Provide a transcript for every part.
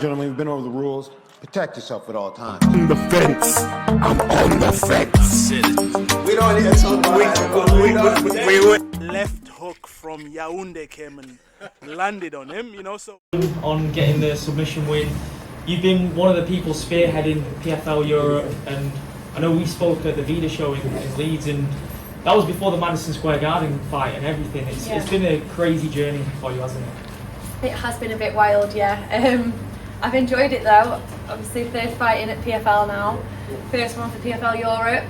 gentlemen, we've been over the rules. Protect yourself at all times. On the fence. I'm on the fence. We don't need to talk about we left hook from Yaoundé came and landed on him, you know, so. On getting the submission win, you've been one of the people spearheading PFL Europe, and I know we spoke at the Vida show in Leeds, and that was before the Madison Square Garden fight and everything. It's been a crazy journey for you, hasn't it? It has been a bit wild, yeah. I've enjoyed it though. Obviously, third fight in at PFL now. First one for PFL Europe.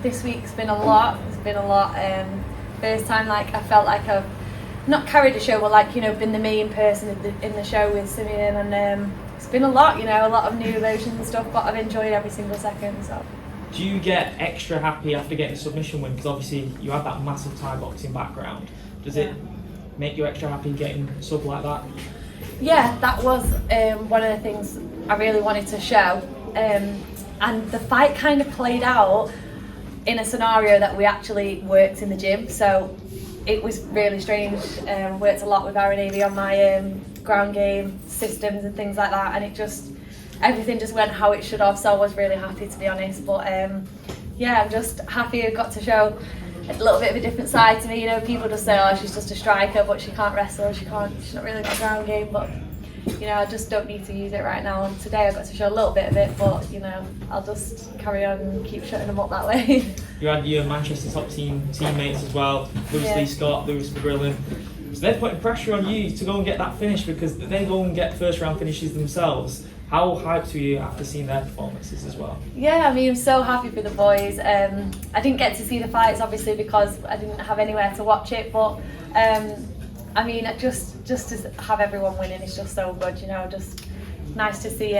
This week's been a lot. It's been a lot. First time, like, I felt like I've not carried a show, but like, you know, been the main person in the show with Simeon, and it's been a lot, you know, a lot of new emotions and stuff. But I've enjoyed every single second. So. Do you get extra happy after getting a submission win? Because obviously you have that massive Thai boxing background. Does it make you extra happy getting a sub like that? Yeah, that was one of the things I really wanted to show, and the fight kind of played out in a scenario that we actually worked in the gym, so it was really strange. Worked a lot with Aaron Avey on my ground game systems and things like that, and everything just went how it should have, so I was really happy, to be honest. But yeah, I'm just happy I got to show a little bit of a different side to me. You know, people just say, oh, she's just a striker, but she can't wrestle, she's not really got a ground game, but you know, I just don't need to use it right now. And today I got to show a little bit of it, but you know, I'll just carry on and keep shutting them up that way. You had your Manchester top teammates as well, Lewis Lee Scott, Lewis McGrillen. So they're putting pressure on you to go and get that finish, because they go and get first round finishes themselves. How hyped were you after seeing their performances as well? Yeah, I mean, I'm so happy for the boys. I didn't get to see the fights, obviously, because I didn't have anywhere to watch it, but I mean, just to have everyone winning is just so good, you know, just nice to see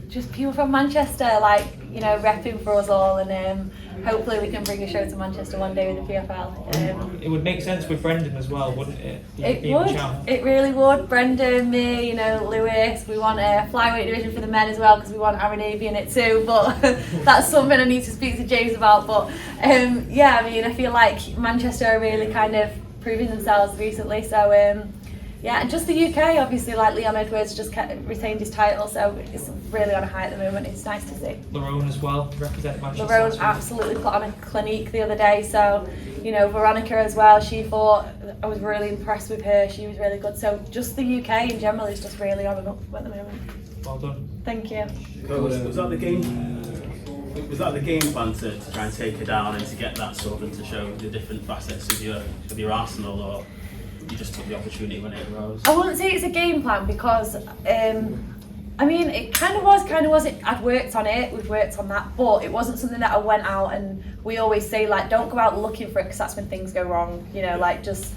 just people from Manchester, like, you know, repping for us all, and hopefully we can bring a show to Manchester one day with the PFL. It would make sense with Brendan as well, wouldn't it? It would. It really would. Brendan, me, you know, Lewis. We want a flyweight division for the men as well, because we want Aaron Avey in it too. But that's something I need to speak to James about. But yeah, I mean, I feel like Manchester are really kind of proving themselves recently. So yeah, and just the UK, obviously, like Leon Edwards just retained his title, so it's really on a high at the moment. It's nice to see. Lerone as well, represent Manchester. Lerone absolutely put on a clinique the other day, so, you know, Veronica as well, she fought. I was really impressed with her, she was really good. So just the UK in general is just really on and up at the moment. Well done. Thank you. Was that the game? Was that the game plan to try and take her down and to get that sort of to show the different facets of your arsenal, or you just took the opportunity when it arose? I wouldn't say it's a game plan, because I mean, it kind of was. I'd worked on it, we've worked on that, but it wasn't something that I went out, and we always say, like, don't go out looking for it, because that's when things go wrong, you know, like, just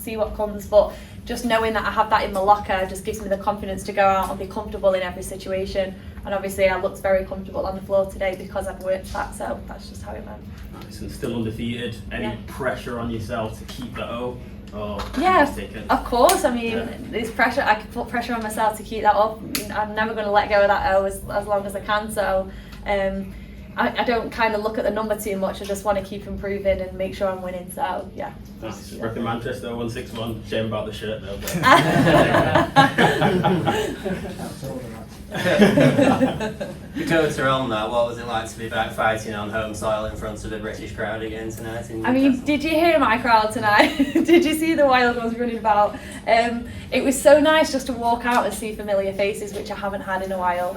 see what comes. But just knowing that I have that in my locker just gives me the confidence to go out and be comfortable in every situation. And obviously I looked very comfortable on the floor today because I've worked that, so that's just how it went. Nice. And still undefeated. Any pressure on yourself to keep that up? Yeah, of course. I mean, there's pressure. I can put pressure on myself to keep that up. I'm never going to let go of that O as long as I can. So I don't kind of look at the number too much. I just want to keep improving and make sure I'm winning. So yeah. Nice. Repping Manchester 161. Shame about the shirt though. Dakota, on that, what was it like to be back fighting on home soil in front of a British crowd again tonight in Newcastle? I mean, did you hear my crowd tonight? Did you see the wild ones running about? It was so nice just to walk out and see familiar faces, which I haven't had in a while.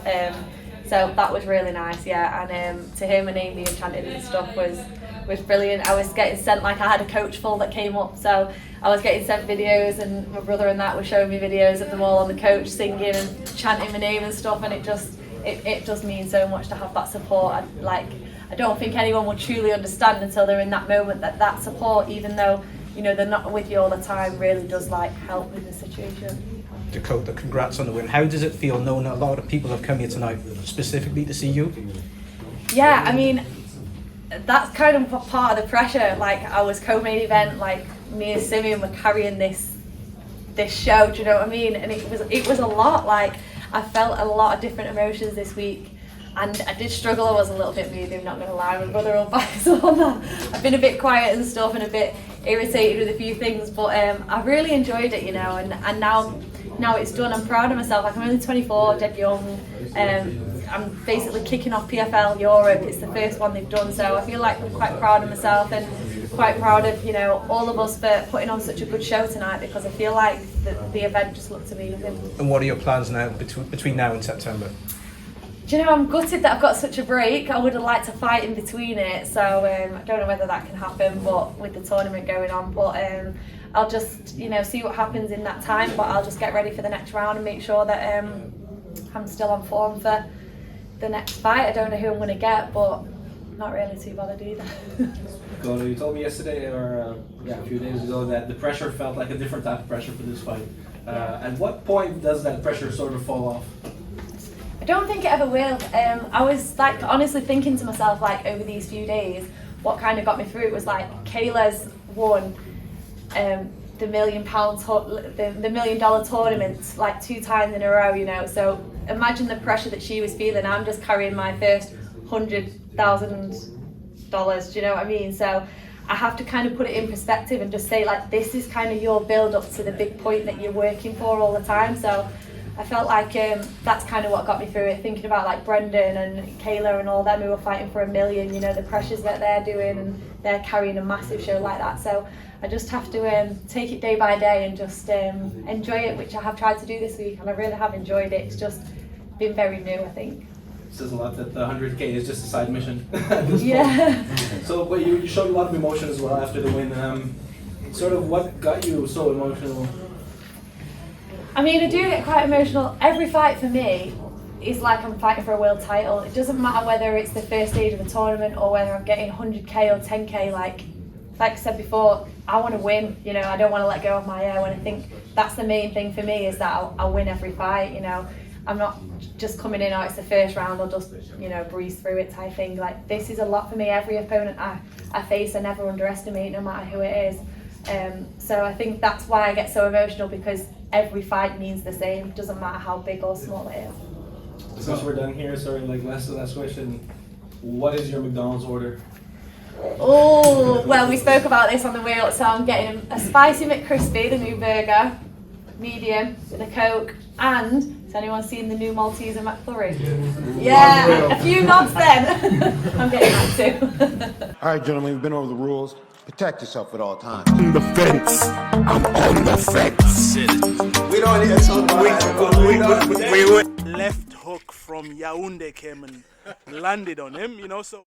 So that was really nice, yeah. And to hear my name being chanted and stuff was brilliant. I was getting sent, like, I had a coach full that came up, so I was getting sent videos, and my brother and that were showing me videos of them all on the coach singing and chanting my name and stuff, and it just means so much to have that support. I don't think anyone will truly understand until they're in that moment that support, even though, you know, they're not with you all the time, really does, like, help in the situation. Dakota, congrats on the win. How does it feel knowing that a lot of people have come here tonight specifically to see you? Yeah, I mean, that's kind of part of the pressure. Like, I was co-main event, like, me and Simeon were carrying this show, do you know what I mean? And it was a lot. Like, I felt a lot of different emotions this week, and I did struggle. I was a little bit moody, I'm not going to lie. My brother will back us on that. I've been a bit quiet and stuff, and a bit irritated with a few things, but I really enjoyed it, you know, and now now it's done, I'm proud of myself. Like, I'm only 24, dead young. I'm basically kicking off PFL Europe. It's the first one they've done, so I feel like I'm quite proud of myself and quite proud of, you know, all of us for putting on such a good show tonight, because I feel like the event just looked amazing. And what are your plans now between now and September? Do you know, I'm gutted that I've got such a break. I would have liked to fight in between it, so I don't know whether that can happen, but with the tournament going on. But I'll just, you know, see what happens in that time, but I'll just get ready for the next round and make sure that I'm still on form for the next fight. I don't know who I'm going to get, but I'm not really too bothered either. Dakota, you told me yesterday, or a few days ago, that the pressure felt like a different type of pressure for this fight. At what point does that pressure sort of fall off? I don't think it ever will. I was like honestly thinking to myself, like, over these few days, what kind of got me through it was like Kayla's won the $1 million the $1 million tournament like 2 times in a row, you know. So imagine the pressure that she was feeling. I'm just carrying my first $100,000. Do you know what I mean? So I have to kind of put it in perspective and just say, like, this is kind of your build up to the big point that you're working for all the time. So I felt like that's kind of what got me through it, thinking about like Brendan and Kayla and all them who were fighting for $1 million, you know, the pressures that they're doing, and they're carrying a massive show like that. So I just have to take it day by day and just enjoy it, which I have tried to do this week, and I really have enjoyed it. It's just been very new, I think. It says a lot that the 100K is just a side mission. Yeah. So, but you showed a lot of emotion as well after the win. Sort of what got you so emotional? I mean, I do get quite emotional. Every fight for me is like I'm fighting for a world title. It doesn't matter whether it's the first stage of a tournament or whether I'm getting 100K or 10K. Like I said before, I want to win. You know, I don't want to let go of my air. And I think that's the main thing for me, is that I'll win every fight. You know, I'm not just coming in, oh, it's the first round, I'll just, you know, breeze through it type thing. Like, this is a lot for me. Every opponent I face, I never underestimate, no matter who it is. So I think that's why I get so emotional, because every fight means the same. It doesn't matter how big or small it is. Since we're done here, sorry, like last question, what is your McDonald's order? Oh, well, we spoke about this on the way up, so I'm getting a spicy McCrispy, the new burger, medium, with a Coke, and has anyone seen the new Malteser McFlurry? Yeah, a few nods then. I'm getting that too. All right, gentlemen, we've been over the rules. Protect yourself at all times. On the fence. I'm on the fence. We don't hear something. Left hook from Yaoundé came and landed on him, you know, so